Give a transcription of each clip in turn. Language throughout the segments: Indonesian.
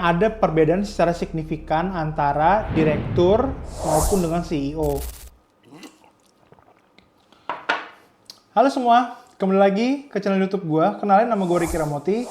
Ada perbedaan secara signifikan antara direktur maupun dengan CEO. Halo semua, kembali lagi ke channel YouTube gue. Kenalin, nama gue Ricky Ramoti.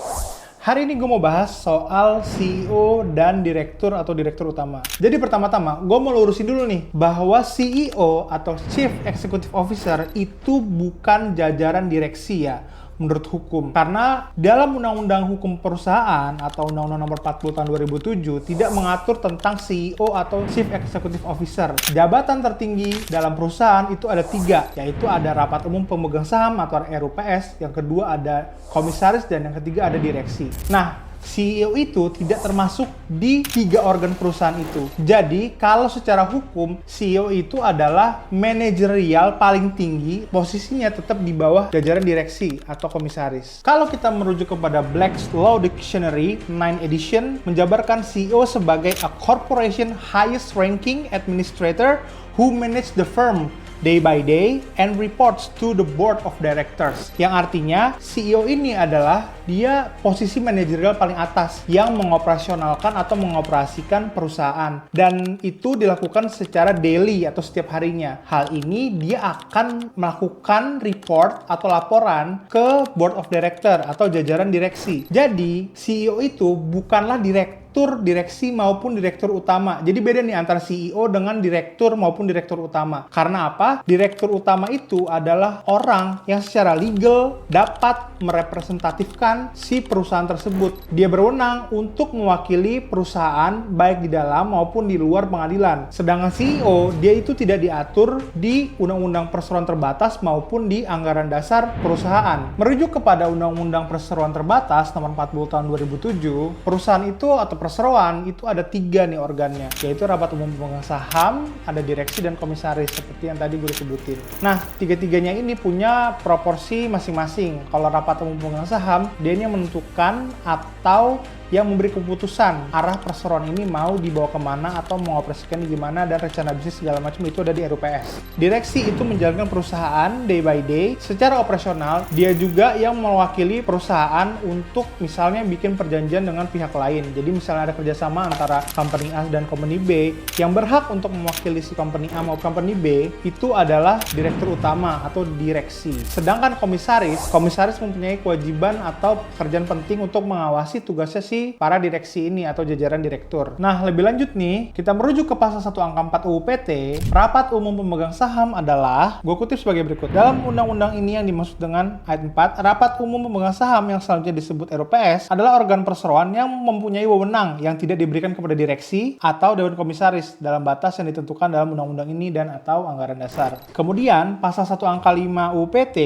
Hari ini gue mau bahas soal CEO dan direktur atau direktur utama. Jadi pertama-tama, gue mau lurusin dulu nih, bahwa CEO atau Chief Executive Officer itu bukan jajaran direksi ya, menurut hukum. Karena dalam Undang-Undang Hukum Perusahaan atau Undang-Undang Nomor 40 Tahun 2007 tidak mengatur tentang CEO atau Chief Executive Officer. Jabatan tertinggi dalam perusahaan itu ada 3, yaitu ada Rapat Umum Pemegang Saham atau RUPS, yang kedua ada Komisaris, dan yang ketiga ada Direksi. Nah, CEO itu tidak termasuk di 3 organ perusahaan itu. Jadi, kalau secara hukum, CEO itu adalah manajerial paling tinggi, posisinya tetap di bawah jajaran direksi atau komisaris. Kalau kita merujuk kepada Black's Law Dictionary 9 edition, menjabarkan CEO sebagai a corporation highest ranking administrator who manage the firm day by day and reports to the board of directors. Yang artinya CEO ini adalah dia posisi manajerial paling atas yang mengoperasionalkan atau mengoperasikan perusahaan, dan itu dilakukan secara daily atau setiap harinya. Hal ini dia akan melakukan report atau laporan ke board of director atau jajaran direksi. Jadi CEO itu bukanlah direksi maupun direktur utama. Jadi beda nih antara CEO dengan direktur maupun direktur utama. Karena apa? Direktur utama itu adalah orang yang secara legal dapat merepresentatifkan si perusahaan tersebut. Dia berwenang untuk mewakili perusahaan baik di dalam maupun di luar pengadilan. Sedangkan CEO, dia itu tidak diatur di Undang-Undang Perseroan Terbatas maupun di Anggaran Dasar Perusahaan. Merujuk kepada Undang-Undang Perseroan Terbatas nomor 40 tahun 2007, perusahaan itu atau perseroan itu ada 3 nih organnya, yaitu Rapat Umum Pemegang Saham, ada direksi, dan komisaris seperti yang tadi gue sebutin. Nah, 3-tiganya ini punya proporsi masing-masing. Kalau Rapat Umum Pemegang Saham, dia ini menentukan atau yang memberi keputusan arah perseroan ini mau dibawa kemana atau mengoperasikan gimana, dan rencana bisnis segala macam itu ada di RUPS. Direksi itu menjalankan perusahaan day by day secara operasional. Dia juga yang mewakili perusahaan untuk misalnya bikin perjanjian dengan pihak lain. Jadi misalnya ada kerjasama antara company A dan company B, yang berhak untuk mewakili si company A maupun company B itu adalah direktur utama atau direksi. Sedangkan komisaris mempunyai kewajiban atau pekerjaan penting untuk mengawasi tugasnya si para direksi ini atau jajaran direktur. Nah, lebih lanjut nih, kita merujuk ke pasal 1 angka 4 UU PT, Rapat Umum Pemegang Saham adalah, gue kutip sebagai berikut. Dalam undang-undang ini yang dimaksud dengan ayat 4, Rapat Umum Pemegang Saham yang selanjutnya disebut RUPS adalah organ perseroan yang mempunyai wewenang yang tidak diberikan kepada direksi atau dewan komisaris dalam batas yang ditentukan dalam undang-undang ini dan atau anggaran dasar. Kemudian, pasal 1 angka 5 UU PT,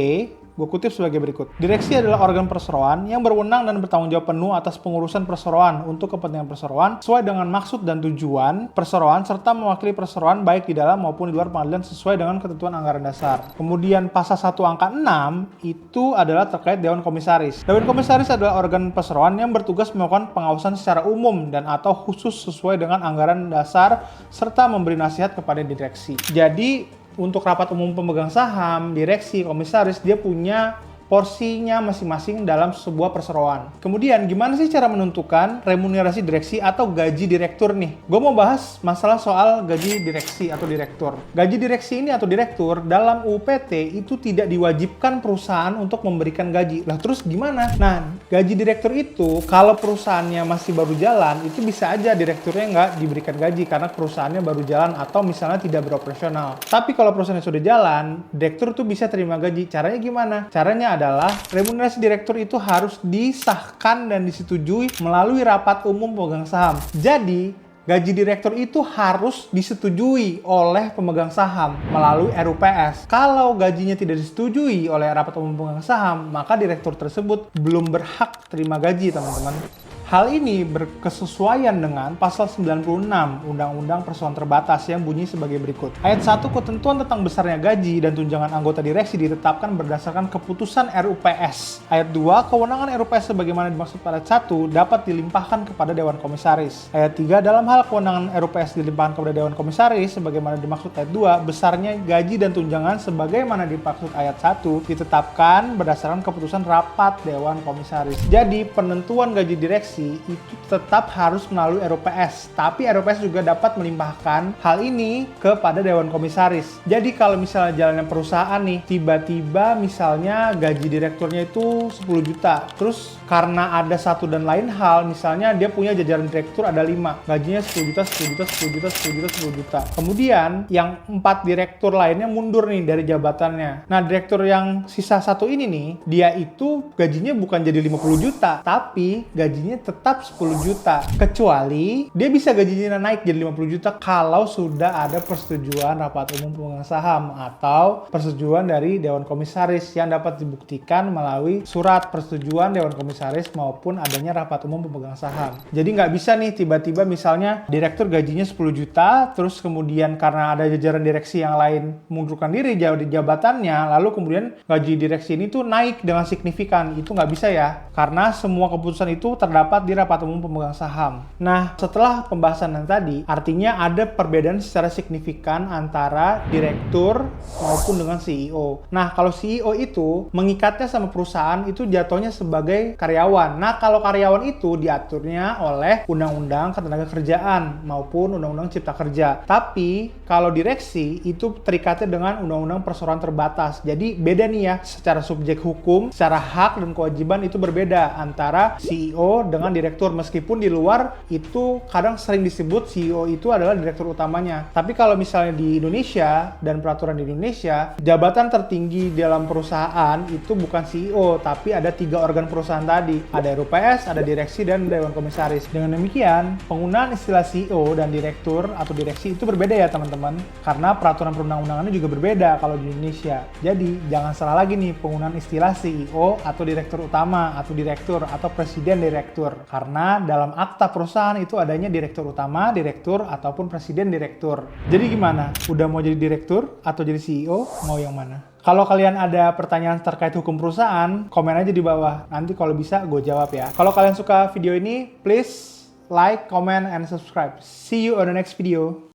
gue kutip sebagai berikut. Direksi adalah organ perseroan yang berwenang dan bertanggung jawab penuh atas pengurusan perseroan untuk kepentingan perseroan sesuai dengan maksud dan tujuan perseroan serta mewakili perseroan baik di dalam maupun di luar pengadilan sesuai dengan ketentuan anggaran dasar. Kemudian pasal 1 angka 6 itu adalah terkait Dewan Komisaris. Dewan Komisaris adalah organ perseroan yang bertugas melakukan pengawasan secara umum dan atau khusus sesuai dengan anggaran dasar serta memberi nasihat kepada direksi. Jadi untuk Rapat Umum Pemegang Saham, direksi, komisaris, dia punya porsinya masing-masing dalam sebuah perseroan. Kemudian, gimana sih cara menentukan remunerasi direksi atau gaji direktur nih? Gue mau bahas masalah soal gaji direksi atau direktur. Gaji direksi ini atau direktur dalam UPT itu tidak diwajibkan perusahaan untuk memberikan gaji. Lah terus gimana? Nah, gaji direktur itu kalau perusahaannya masih baru jalan, itu bisa aja direkturnya nggak diberikan gaji karena perusahaannya baru jalan atau misalnya tidak beroperasional. Tapi kalau perusahaannya sudah jalan, direktur tuh bisa terima gaji. Caranya gimana? Caranya adalah remunerasi direktur itu harus disahkan dan disetujui melalui Rapat Umum Pemegang Saham. Jadi, gaji direktur itu harus disetujui oleh pemegang saham melalui RUPS. Kalau gajinya tidak disetujui oleh Rapat Umum Pemegang Saham, maka direktur tersebut belum berhak terima gaji, teman-teman. Hal ini berkesesuaian dengan pasal 96 Undang-Undang Perseroan Terbatas yang bunyi sebagai berikut. Ayat 1, ketentuan tentang besarnya gaji dan tunjangan anggota direksi ditetapkan berdasarkan keputusan RUPS. Ayat 2, kewenangan RUPS sebagaimana dimaksud pada ayat 1 dapat dilimpahkan kepada Dewan Komisaris. Ayat 3, dalam hal kewenangan RUPS dilimpahkan kepada Dewan Komisaris sebagaimana dimaksud ayat 2, besarnya gaji dan tunjangan sebagaimana dimaksud ayat 1 ditetapkan berdasarkan keputusan rapat Dewan Komisaris. Jadi, penentuan gaji direksi direksi itu tetap harus melalui RUPS. Tapi RUPS juga dapat melimpahkan hal ini kepada Dewan Komisaris. Jadi kalau misalnya jalannya perusahaan nih, tiba-tiba misalnya gaji direkturnya itu 10 juta. Terus karena ada satu dan lain hal, misalnya dia punya jajaran direktur ada 5. Gajinya 10 juta, 10 juta, 10 juta, 10 juta, 10 juta. Kemudian yang 4 direktur lainnya mundur nih dari jabatannya. Nah, direktur yang sisa satu ini nih, dia itu gajinya bukan jadi 50 juta, tapi gajinya tetap 10 juta. Kecuali dia bisa gajinya naik jadi 50 juta kalau sudah ada persetujuan rapat umum pemegang saham atau persetujuan dari Dewan Komisaris yang dapat dibuktikan melalui surat persetujuan Dewan Komisaris maupun adanya rapat umum pemegang saham. Jadi nggak bisa nih tiba-tiba misalnya direktur gajinya 10 juta, terus kemudian karena ada jajaran direksi yang lain mengundurkan diri di jabatannya, lalu kemudian gaji direksi ini tuh naik dengan signifikan. Itu nggak bisa ya, karena semua keputusan itu terdapat di rapat umum pemegang saham. Nah, setelah pembahasan yang tadi, artinya ada perbedaan secara signifikan antara direktur maupun dengan CEO. Nah, kalau CEO itu mengikatnya sama perusahaan itu jatuhnya sebagai karyawan. Nah, kalau karyawan itu diaturnya oleh Undang-Undang Ketenagakerjaan maupun Undang-Undang Cipta Kerja. Tapi kalau direksi itu terikatnya dengan Undang-Undang Perseroan Terbatas. Jadi beda nih ya, secara subjek hukum, secara hak dan kewajiban itu berbeda antara CEO dengan direktur. Meskipun di luar itu kadang sering disebut CEO itu adalah direktur utamanya. Tapi kalau misalnya di Indonesia dan peraturan di Indonesia, jabatan tertinggi dalam perusahaan itu bukan CEO, tapi ada 3 organ perusahaan tadi. Ada RUPS, ada direksi, dan Dewan Komisaris. Dengan demikian, penggunaan istilah CEO dan direktur atau direksi itu berbeda ya teman-teman, karena peraturan perundang-undangannya juga berbeda kalau di Indonesia. Jadi jangan salah lagi nih penggunaan istilah CEO atau direktur utama atau direktur atau presiden direktur, karena dalam akta perusahaan itu adanya direktur utama, direktur, ataupun presiden direktur. Jadi gimana? Udah mau jadi direktur atau jadi CEO? Mau yang mana? Kalau kalian ada pertanyaan terkait hukum perusahaan, komen aja di bawah. Nanti kalau bisa gue jawab ya. Kalau kalian suka video ini, please like, comment, and subscribe. See you on the next video.